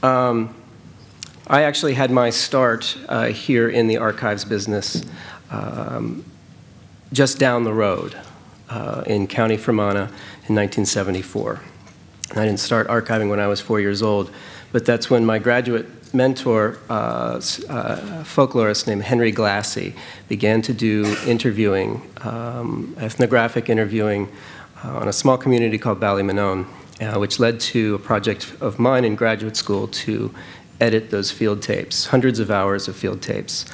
I actually had my start here in the archives business just down the road in County Fermanagh in 1974. I didn't start archiving when I was 4 years old, but that's when my graduate mentor, folklorist named Henry Glassy, began to do interviewing, ethnographic interviewing on a small community called Ballymonone, which led to a project of mine in graduate school to edit those field tapes, hundreds of hours of field tapes.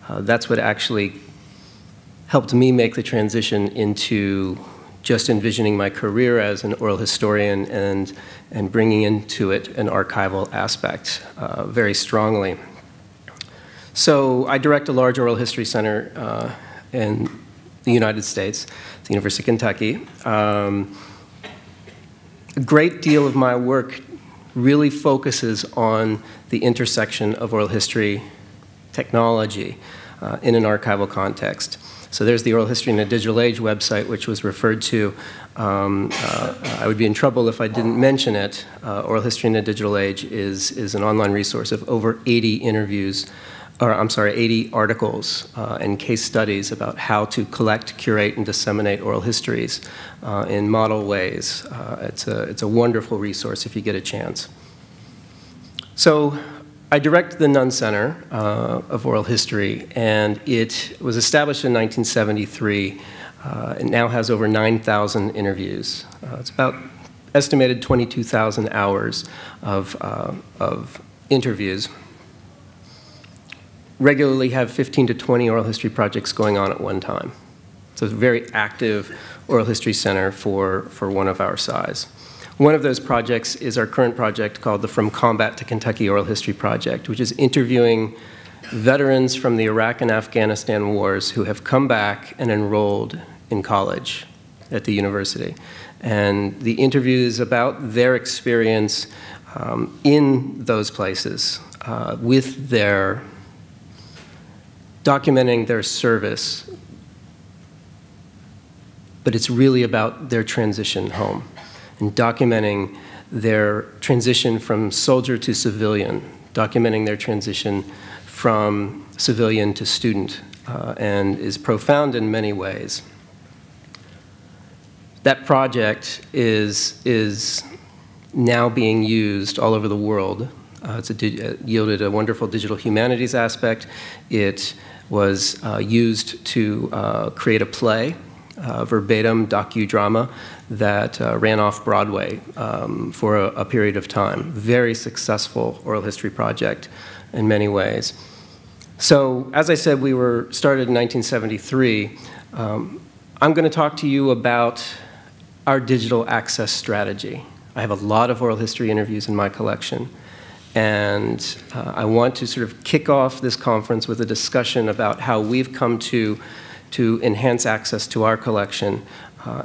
That's what actually helped me make the transition into just envisioning my career as an oral historian and bringing into it an archival aspect very strongly. So I direct a large oral history center in the United States, the University of Kentucky. A great deal of my work really focuses on the intersection of oral history technology in an archival context. So there's the Oral History in a Digital Age website, which was referred to. I would be in trouble if I didn't mention it. Oral History in a Digital Age is an online resource of over 80 interviews, or I'm sorry, 80 articles and case studies about how to collect, curate, and disseminate oral histories in model ways. It's a wonderful resource if you get a chance. So I direct the Nunn Center of Oral History, and it was established in 1973. It now has over 9,000 interviews. It's about estimated 22,000 hours of interviews. Regularly have 15 to 20 oral history projects going on at one time. So it's a very active oral history center for one of our size. One of those projects is our current project called the From Combat to Kentucky Oral History Project, which is interviewing veterans from the Iraq and Afghanistan wars who have come back and enrolled in college at the university. And the interview is about their experience in those places with their documenting their service, but it's really about their transition home and documenting their transition from soldier to civilian, documenting their transition from civilian to student, and is profound in many ways. That project is now being used all over the world. It yielded a wonderful digital humanities aspect. It was used to create a play, verbatim docudrama that ran off Broadway for a period of time. Very successful oral history project in many ways. So, as I said, we were started in 1973. I'm going to talk to you about our digital access strategy. I have a lot of oral history interviews in my collection, and I want to sort of kick off this conference with a discussion about how we've come to enhance access to our collection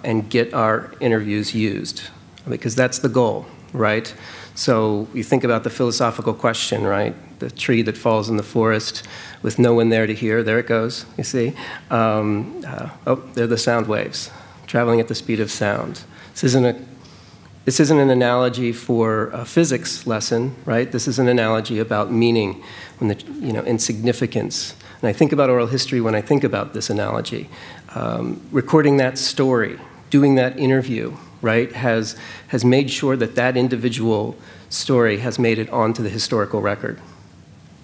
and get our interviews used, because that's the goal, right? So you think about the philosophical question, right? The tree that falls in the forest with no one there to hear, there it goes, you see? Oh, they're the sound waves, traveling at the speed of sound. This isn't an analogy for a physics lesson, right? This is an analogy about meaning, and significance. And I think about oral history when I think about this analogy. Recording that story, doing that interview, right, has made sure that that individual story has made it onto the historical record.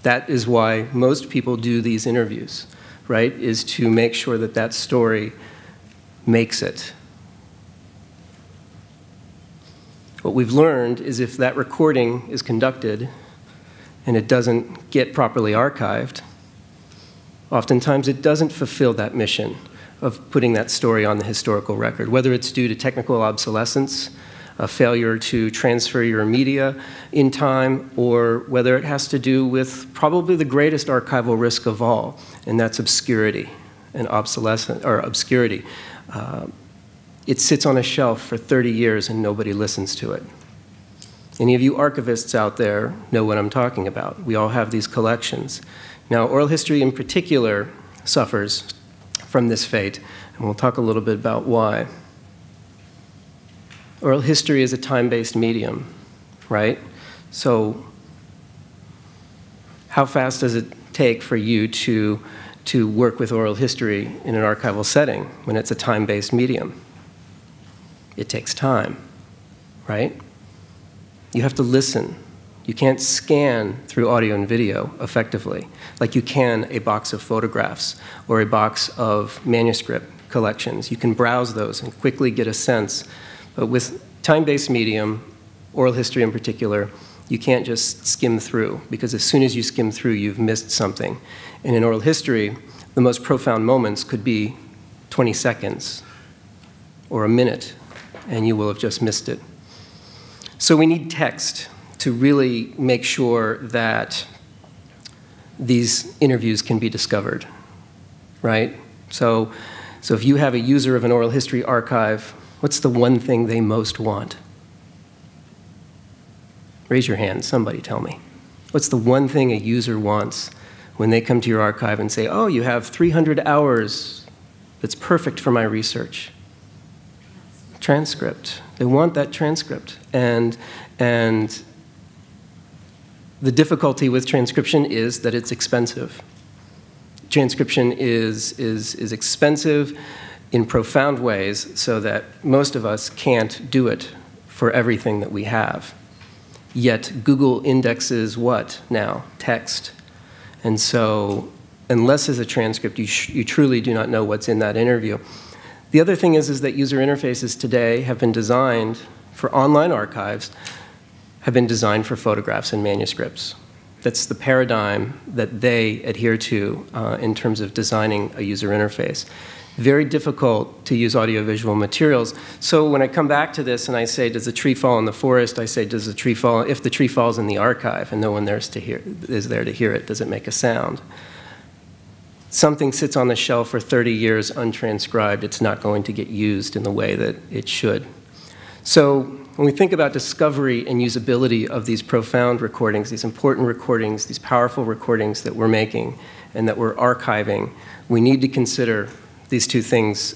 That is why most people do these interviews, right, is to make sure that that story makes it. What we've learned is if that recording is conducted and it doesn't get properly archived, oftentimes it doesn't fulfill that mission of putting that story on the historical record, whether it's due to technical obsolescence, a failure to transfer your media in time, or whether it has to do with probably the greatest archival risk of all, and that's obscurity and obsolescence, or obscurity. It sits on a shelf for 30 years and nobody listens to it. Any of you archivists out there know what I'm talking about. We all have these collections. Now, oral history in particular suffers from this fate, and we'll talk a little bit about why. Oral history is a time-based medium, right? So How fast does it take for you to work with oral history in an archival setting when it's a time-based medium? It takes time, right? You have to listen. You can't scan through audio and video effectively like you can a box of photographs or a box of manuscript collections. You can browse those and quickly get a sense. But with time-based medium, oral history in particular, you can't just skim through, because as soon as you skim through, you've missed something. And in oral history, the most profound moments could be 20 seconds or a minute, and you will have just missed it. So we need text to really make sure that these interviews can be discovered, right? So if you have a user of an oral history archive, what's the one thing they most want? Raise your hand, somebody tell me. What's the one thing a user wants when they come to your archive and say, oh, you have 300 hours that's perfect for my research? Transcript. They want that transcript. And the difficulty with transcription is that it's expensive. Transcription is expensive in profound ways so that most of us can't do it for everything that we have. Yet Google indexes what now? Text. And so unless it's a transcript, you truly do not know what's in that interview. The other thing is that user interfaces today have been designed for online archives, have been designed for photographs and manuscripts. That's the paradigm that they adhere to in terms of designing a user interface. Very difficult to use audiovisual materials. So when I come back to this and I say, does a tree fall in the forest? I say, does the tree fall, if the tree falls in the archive and no one is there to hear it, does it make a sound? Something sits on the shelf for 30 years untranscribed, it's not going to get used in the way that it should. So when we think about discovery and usability of these profound recordings, these important recordings, these powerful recordings that we're making and that we're archiving, we need to consider these two things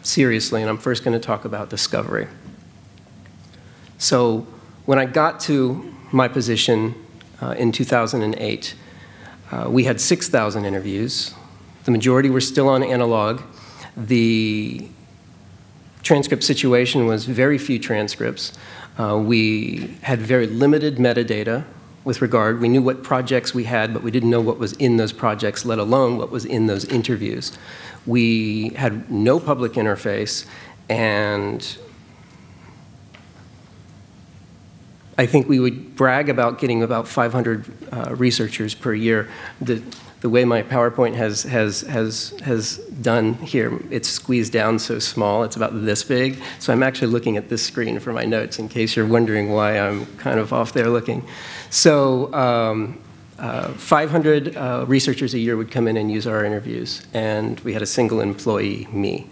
seriously, and I'm first going to talk about discovery. So when I got to my position in 2008, we had 6,000 interviews. The majority were still on analog. The transcript situation was very few transcripts. We had very limited metadata with regard. We knew what projects we had, but we didn't know what was in those projects, let alone what was in those interviews. We had no public interface, and I think we would brag about getting about 500 researchers per year. The way my PowerPoint has done here, it's squeezed down so small, it's about this big. So I'm actually looking at this screen for my notes in case you're wondering why I'm kind of off there looking. So 500 researchers a year would come in and use our interviews, and we had a single employee, me.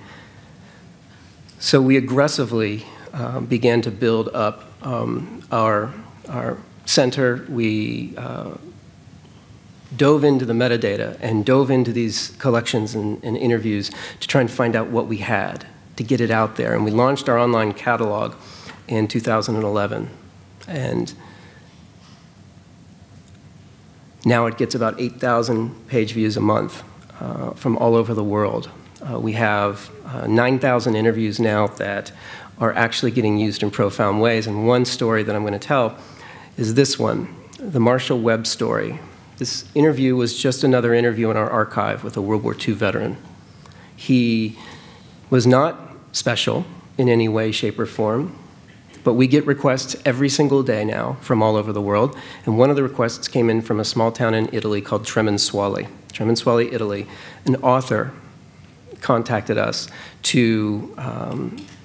So we aggressively began to build up our center. We dove into the metadata and dove into these collections and interviews to try and find out what we had, to get it out there. And we launched our online catalog in 2011. And now it gets about 8,000 page views a month from all over the world. We have 9,000 interviews now that are actually getting used in profound ways. And one story that I'm going to tell is this one, the Marshall Webb story. This interview was just another interview in our archive with a World War II veteran. He was not special in any way, shape, or form, but we get requests every single day now from all over the world. And one of the requests came in from a small town in Italy called Tremensuoli, Italy. An author contacted us to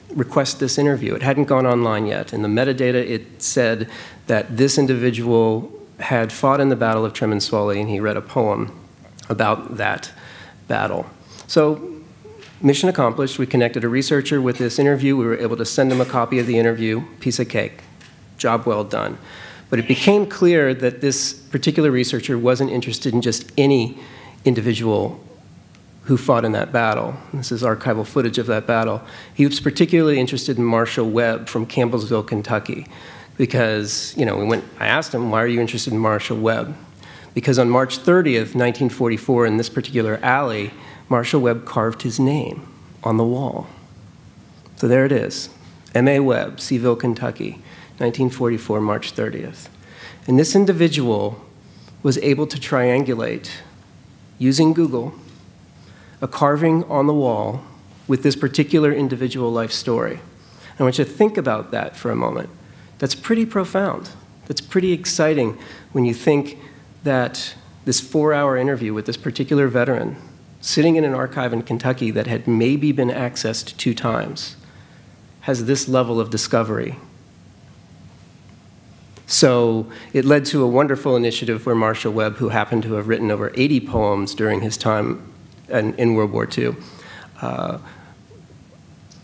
request this interview. It hadn't gone online yet. In the metadata, it said that this individual had fought in the Battle of Tremensuoli, and he read a poem about that battle. So, mission accomplished. We connected a researcher with this interview. We were able to send him a copy of the interview, piece of cake, job well done. But it became clear that this particular researcher wasn't interested in just any individual who fought in that battle. This is archival footage of that battle. He was particularly interested in Marshall Webb from Campbellsville, Kentucky, because, you know, I asked him, why are you interested in Marshall Webb? because on March 30th, 1944, in this particular alley, Marshall Webb carved his name on the wall. So there it is, M.A. Webb, Seville, Kentucky, 1944, March 30th. And this individual was able to triangulate, using Google, a carving on the wall with this particular individual life story. I want you to think about that for a moment. That's pretty profound. That's pretty exciting when you think that this 4-hour interview with this particular veteran, sitting in an archive in Kentucky that had maybe been accessed 2 times, has this level of discovery. So it led to a wonderful initiative where Marshall Webb, who happened to have written over 80 poems during his time in World War II,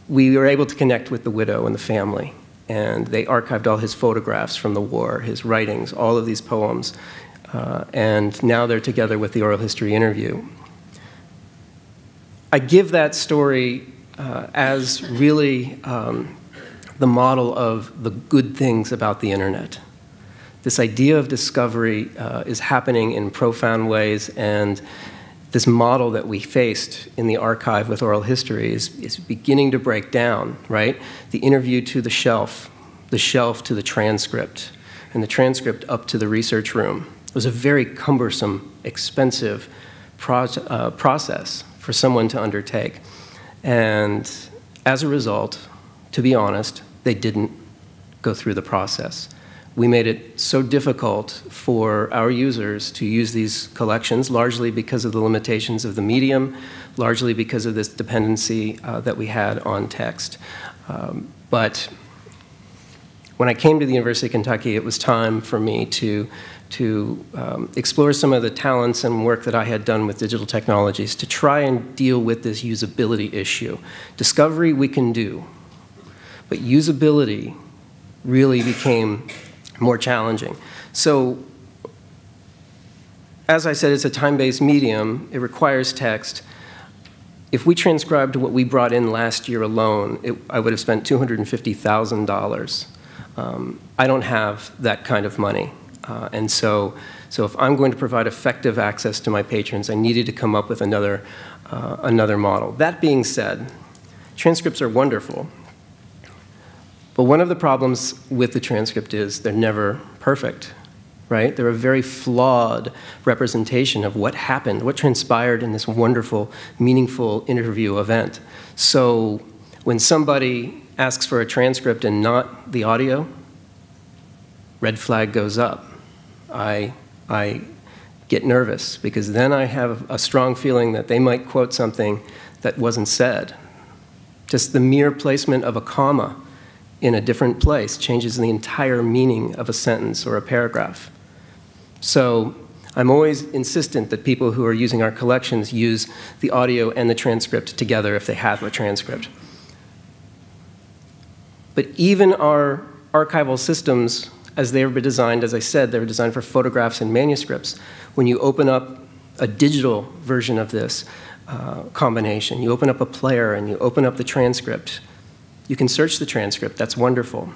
we were able to connect with the widow and the family. And they archived all his photographs from the war, his writings, all of these poems. And now they're together with the oral history interview. I give that story as really the model of the good things about the internet. This idea of discovery is happening in profound ways, and this model that we faced in the archive with oral history is beginning to break down, right? The interview to the shelf to the transcript, and the transcript up to the research room. It was a very cumbersome, expensive process for someone to undertake. And as a result, to be honest, they didn't go through the process. We made it so difficult for our users to use these collections, largely because of the limitations of the medium, largely because of this dependency that we had on text. But when I came to the University of Kentucky, it was time for me to explore some of the talents and work that I had done with digital technologies to try and deal with this usability issue. Discovery we can do, but usability really became more challenging. So, as I said, it's a time-based medium. It requires text. If we transcribed what we brought in last year alone, I would have spent $250,000. I don't have that kind of money. And so if I'm going to provide effective access to my patrons, I needed to come up with another model. That being said, transcripts are wonderful. But one of the problems with the transcript is they're never perfect, right? They're a very flawed representation of what happened, what transpired in this wonderful, meaningful interview event. So when somebody asks for a transcript and not the audio, red flag goes up. I get nervous because then I have a strong feeling that they might quote something that wasn't said. Just the mere placement of a comma in a different place changes the entire meaning of a sentence or a paragraph. So I'm always insistent that people who are using our collections use the audio and the transcript together if they have a transcript. But even our archival systems, as they were designed, as I said, they were designed for photographs and manuscripts. When you open up a digital version of this combination, you open up a player and you open up the transcript, you can search the transcript, that's wonderful.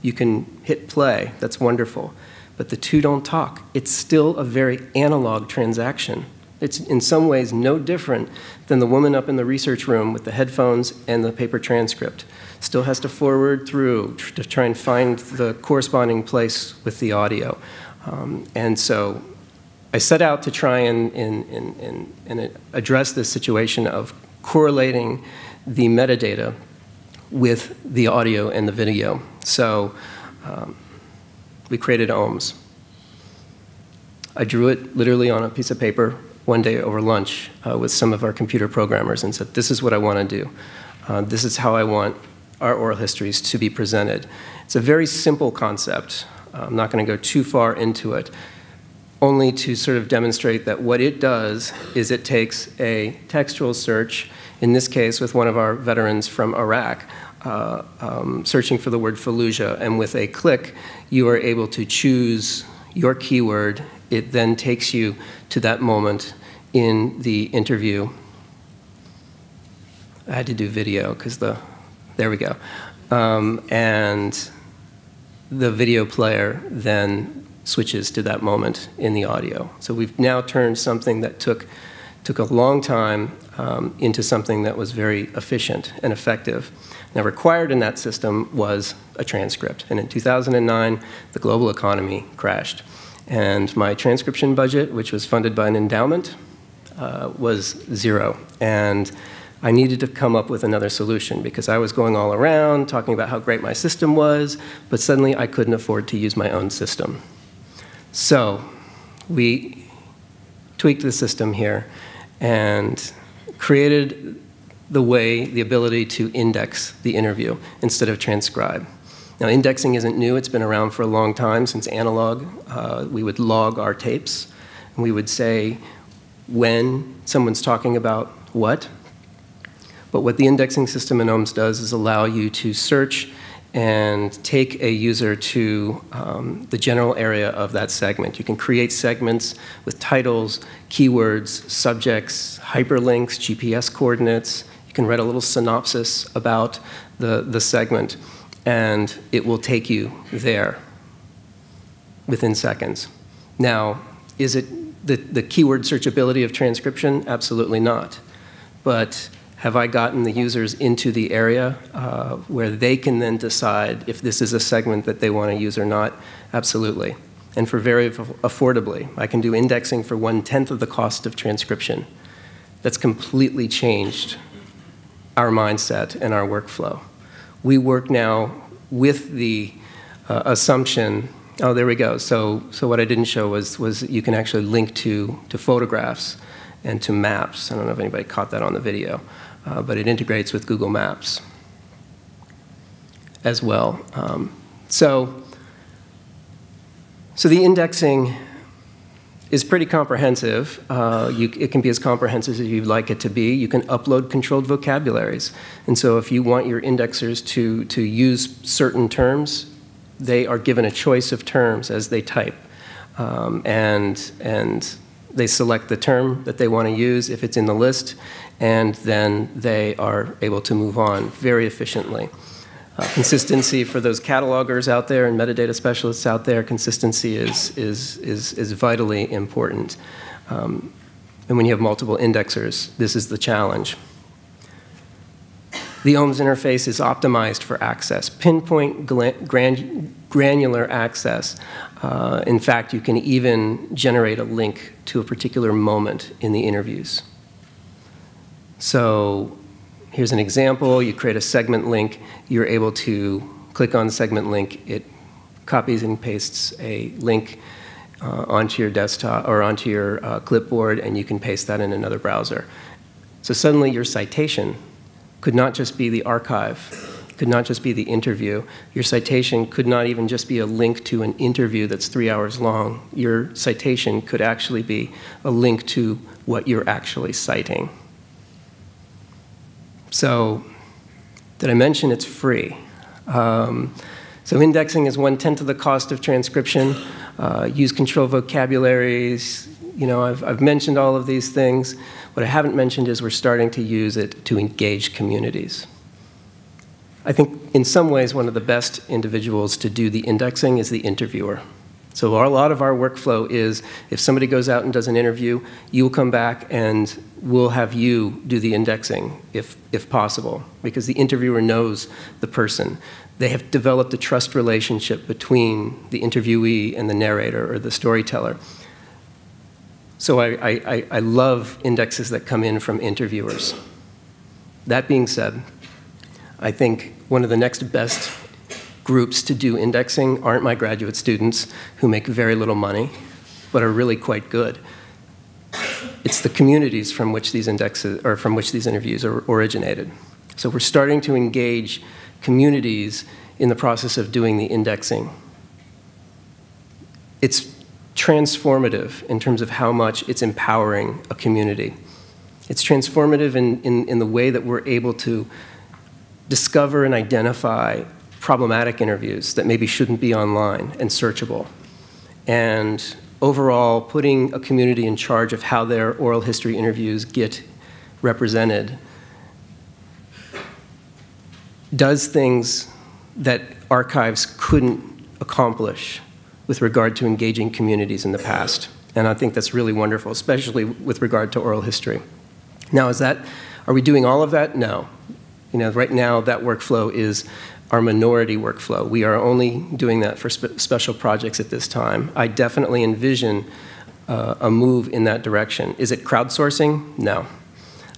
You can hit play, that's wonderful. But the two don't talk. It's still a very analog transaction. It's in some ways no different than the woman up in the research room with the headphones and the paper transcript. Still has to forward through to try and find the corresponding place with the audio. And so I set out to try and address this situation of correlating the metadata with the audio and the video. So we created Ohms. I drew it literally on a piece of paper one day over lunch with some of our computer programmers and said, this is what I want to do. This is how I want our oral histories to be presented. It's a very simple concept. I'm not going to go too far into it, only to sort of demonstrate that what it does is it takes a textual search, in this case with one of our veterans from Iraq, searching for the word Fallujah, and with a click, you are able to choose your keyword. It then takes you to that moment in the interview. I had to do video because there we go. And the video player then switches to that moment in the audio. So we've now turned something that took a long time into something that was very efficient and effective. Now, required in that system was a transcript. And in 2009, the global economy crashed. And my transcription budget, which was funded by an endowment, was zero. And I needed to come up with another solution because I was going all around talking about how great my system was, but suddenly I couldn't afford to use my own system. So we tweaked the system here and created the ability to index the interview instead of transcribe. Now, indexing isn't new. It's been around for a long time, since analog. We would log our tapes, and we would say when someone's talking about what. But what the indexing system in Ohms does is allow you to search and take a user to the general area of that segment. You can create segments with titles, keywords, subjects, hyperlinks, GPS coordinates. You can write a little synopsis about the segment, and it will take you there within seconds. Now, is it the keyword searchability of transcription? Absolutely not. But have I gotten the users into the area where they can then decide if this is a segment that they want to use or not? Absolutely. And for very affordably. I can do indexing for 1/10 of the cost of transcription. That's completely changed our mindset and our workflow. We work now with the assumption, oh, there we go. So what I didn't show was you can actually link to photographs and to maps. I don't know if anybody caught that on the video. But it integrates with Google Maps as well. So the indexing is pretty comprehensive. It can be as comprehensive as you'd like it to be. You can upload controlled vocabularies. And so if you want your indexers to use certain terms, they are given a choice of terms as they type. And they select the term that they want to use if it's in the list, and then they are able to move on very efficiently. Consistency for those catalogers out there and metadata specialists out there, consistency is vitally important. And when you have multiple indexers, this is the challenge. The Ohms interface is optimized for access, pinpoint granular access. In fact, you can even generate a link to a particular moment in the interviews. So here's an example. You create a segment link. You're able to click on the segment link. It copies and pastes a link onto your desktop or onto your clipboard, and you can paste that in another browser. So suddenly your citation could not just be the archive, could not just be the interview. Your citation could not even just be a link to an interview that's 3 hours long. Your citation could actually be a link to what you're actually citing. So did I mention it's free? So indexing is 1/10 of the cost of transcription. Use control vocabularies. You know, I've mentioned all of these things. What I haven't mentioned is we're starting to use it to engage communities. I think in some ways one of the best individuals to do the indexing is the interviewer. So a lot of our workflow is if somebody goes out and does an interview, you will come back and we'll have you do the indexing if possible, because the interviewer knows the person. They have developed a trust relationship between the interviewee and the narrator or the storyteller. So I love indexes that come in from interviewers. That being said, I think one of the next best groups to do indexing aren't my graduate students who make very little money, but are really quite good. It's the communities from which these indexes, or from which these interviews are originated. So we're starting to engage communities in the process of doing the indexing. It's transformative in terms of how much it's empowering a community. It's transformative in the way that we're able to discover and identify problematic interviews that maybe shouldn't be online and searchable. And overall, putting a community in charge of how their oral history interviews get represented does things that archives couldn't accomplish with regard to engaging communities in the past. And I think that's really wonderful, especially with regard to oral history. Now, are we doing all of that? No. Right now, that workflow is our minority workflow. We are only doing that for special projects at this time. I definitely envision a move in that direction. Is it crowdsourcing? No.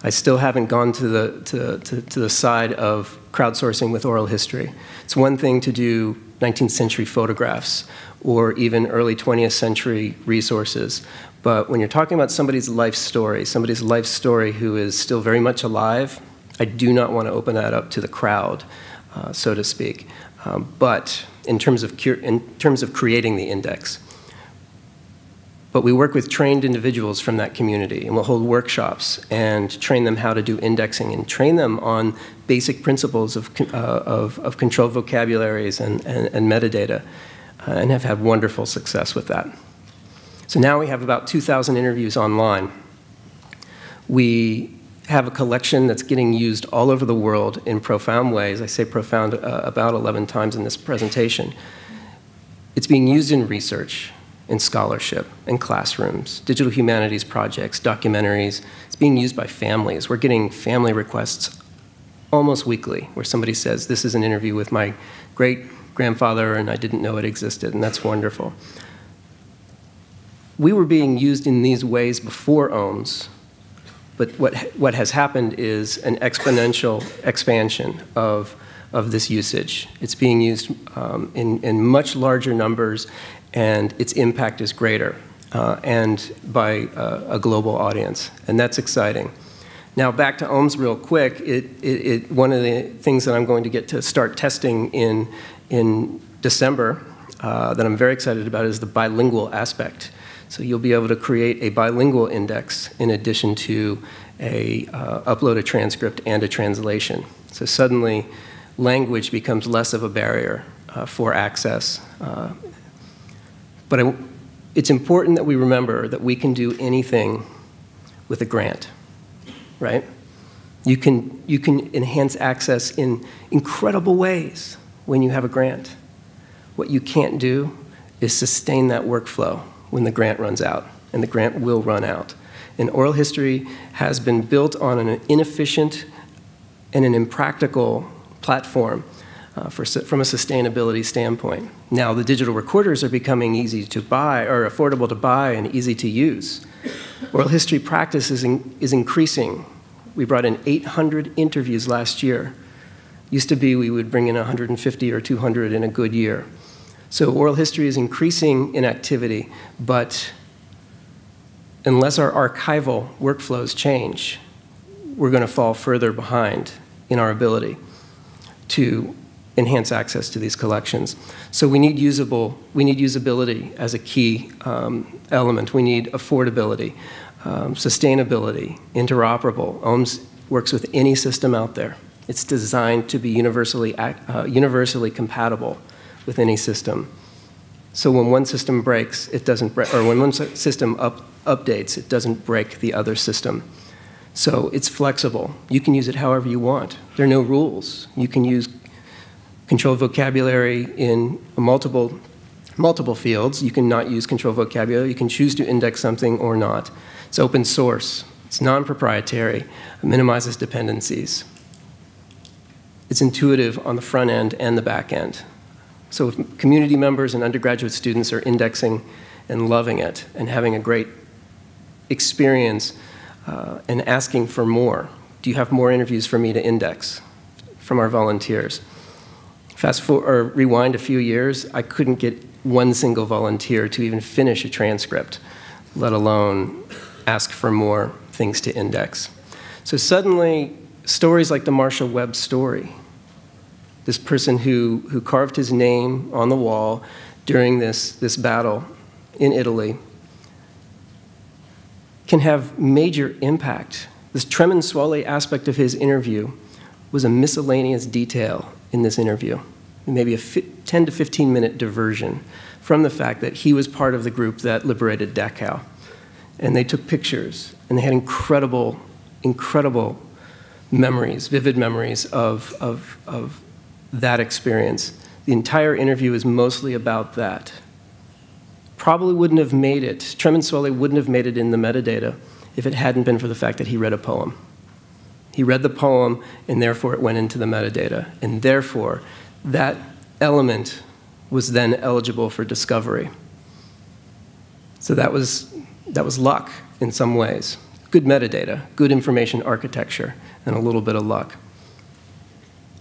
I still haven't gone to the side of crowdsourcing with oral history. It's one thing to do 19th century photographs or even early 20th century resources. But when you're talking about somebody's life story who is still very much alive, I do not want to open that up to the crowd, so to speak. But in terms of creating the index. But we work with trained individuals from that community, and we'll hold workshops and train them how to do indexing and train them on basic principles of controlled vocabularies and metadata, and have had wonderful success with that. So now we have about 2,000 interviews online. We have a collection that's getting used all over the world in profound ways. I say profound about 11 times in this presentation. It's being used in research, in scholarship, in classrooms, digital humanities projects, documentaries. It's being used by families. We're getting family requests almost weekly where somebody says, this is an interview with my great-grandfather and I didn't know it existed, and that's wonderful. We were being used in these ways before Ohms, but what has happened is an exponential expansion of this usage. It's being used in much larger numbers, and its impact is greater, and by a global audience, and that's exciting. Now back to Ohms real quick. One of the things that I'm going to get to start testing in December that I'm very excited about is the bilingual aspect. So you'll be able to create a bilingual index in addition to upload a transcript and a translation. So suddenly language becomes less of a barrier for access. But it's important that we remember that we can do anything with a grant, right? You can enhance access in incredible ways when you have a grant. What you can't do is sustain that workflow when the grant runs out, and the grant will run out. And oral history has been built on an inefficient and an impractical platform from a sustainability standpoint. Now, the digital recorders are becoming easy to buy, or affordable to buy and easy to use. Oral history practice is increasing. We brought in 800 interviews last year. Used to be we would bring in 150 or 200 in a good year. So oral history is increasing in activity, but unless our archival workflows change, we're going to fall further behind in our ability to enhance access to these collections. So we need usability as a key element. We need affordability, sustainability, interoperable. Ohms works with any system out there. It's designed to be universally compatible with any system. So when one system breaks, it doesn't break, or when one system updates, it doesn't break the other system. So it's flexible. You can use it however you want. There are no rules. You can use controlled vocabulary in multiple fields. You can not use controlled vocabulary. You can choose to index something or not. It's open source. It's non-proprietary. It minimizes dependencies. It's intuitive on the front end and the back end. So if community members and undergraduate students are indexing and loving it and having a great experience and asking for more, do you have more interviews for me to index from our volunteers? Fast forward, or rewind a few years, I couldn't get one single volunteer to even finish a transcript, let alone ask for more things to index. So suddenly, stories like the Marshall Webb story, this person who carved his name on the wall during this battle in Italy, can have major impact. This tremens suale aspect of his interview was a miscellaneous detail in this interview, maybe a 10 to 15 minute diversion from the fact that he was part of the group that liberated Dachau. And they took pictures, and they had incredible, incredible memories, vivid memories of that experience. The entire interview is mostly about that. probably wouldn't have made it, Tremonsuele wouldn't have made it in the metadata if it hadn't been for the fact that he read a poem. He read the poem, and therefore it went into the metadata. And therefore, that element was then eligible for discovery. So that was luck in some ways. Good metadata, good information architecture, and a little bit of luck.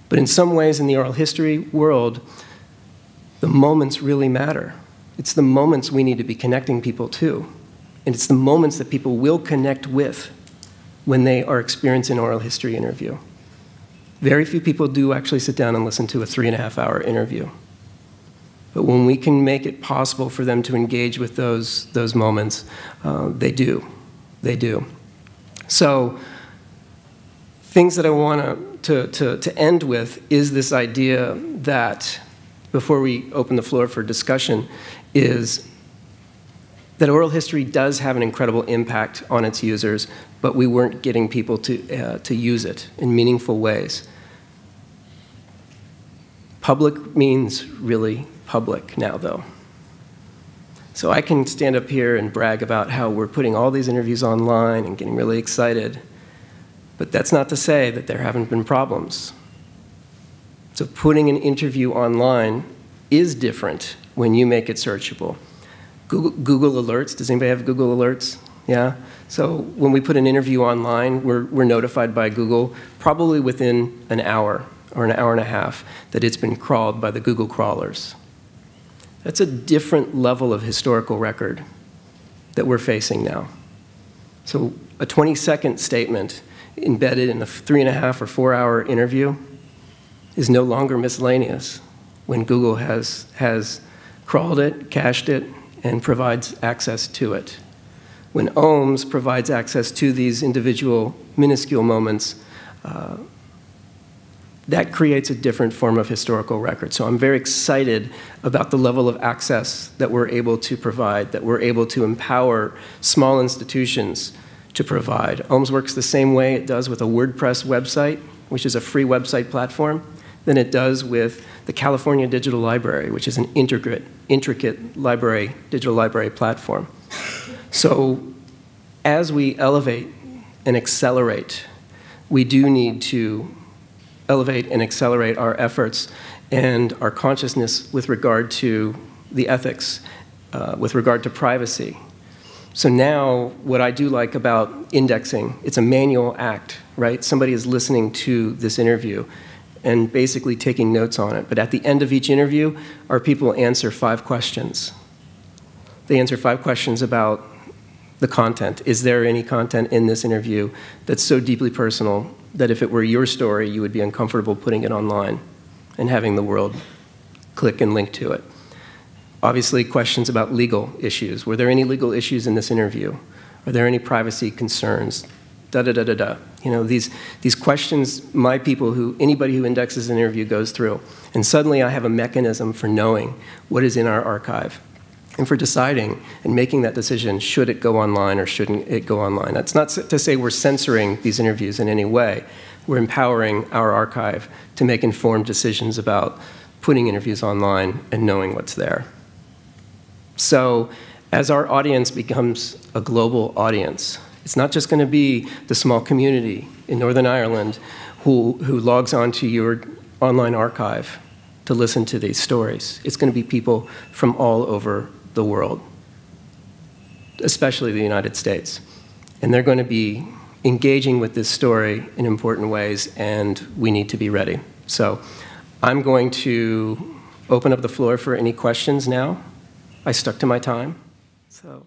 But in some ways in the oral history world, the moments really matter. It's the moments we need to be connecting people to. And it's the moments that people will connect with when they are experiencing an oral history interview. Very few people do actually sit down and listen to a 3.5-hour interview. But when we can make it possible for them to engage with those moments, they do. They do. So things that I want to end with is this idea that, before we open the floor for discussion, is that oral history does have an incredible impact on its users, but we weren't getting people to use it in meaningful ways. Public means really public now, though. So I can stand up here and brag about how we're putting all these interviews online and getting really excited, but that's not to say that there haven't been problems. So putting an interview online is different when you make it searchable. Google Alerts, does anybody have Google Alerts? Yeah? So when we put an interview online, we're notified by Google probably within an hour or an hour and a half that it's been crawled by the Google crawlers. That's a different level of historical record that we're facing now. So a 20-second statement embedded in a 3.5 or 4-hour interview is no longer miscellaneous when Google has crawled it, cached it, and provides access to it. When Ohms provides access to these individual minuscule moments, that creates a different form of historical record. So I'm very excited about the level of access that we're able to provide, that we're able to empower small institutions to provide. Ohms works the same way it does with a WordPress website, which is a free website platform, than it does with the California Digital Library, which is an intricate digital library platform. So as we elevate and accelerate, we do need to elevate and accelerate our efforts and our consciousness with regard to the ethics, with regard to privacy. So now, what I do like about indexing, it's a manual act, right? Somebody is listening to this interview and basically taking notes on it. But at the end of each interview, our people answer 5 questions. They answer 5 questions about the content. Is there any content in this interview that's so deeply personal that if it were your story, you would be uncomfortable putting it online and having the world click and link to it? Obviously, questions about legal issues. Were there any legal issues in this interview? Are there any privacy concerns? Da-da-da-da-da. You know, these questions, anybody who indexes an interview goes through. And suddenly I have a mechanism for knowing what is in our archive and for deciding and making that decision, should it go online or shouldn't it go online. That's not to say we're censoring these interviews in any way. We're empowering our archive to make informed decisions about putting interviews online and knowing what's there. So as our audience becomes a global audience, it's not just going to be the small community in Northern Ireland who logs onto your online archive to listen to these stories. It's going to be people from all over the world, especially the United States. And they're going to be engaging with this story in important ways, and we need to be ready. So I'm going to open up the floor for any questions now. I stuck to my time. So.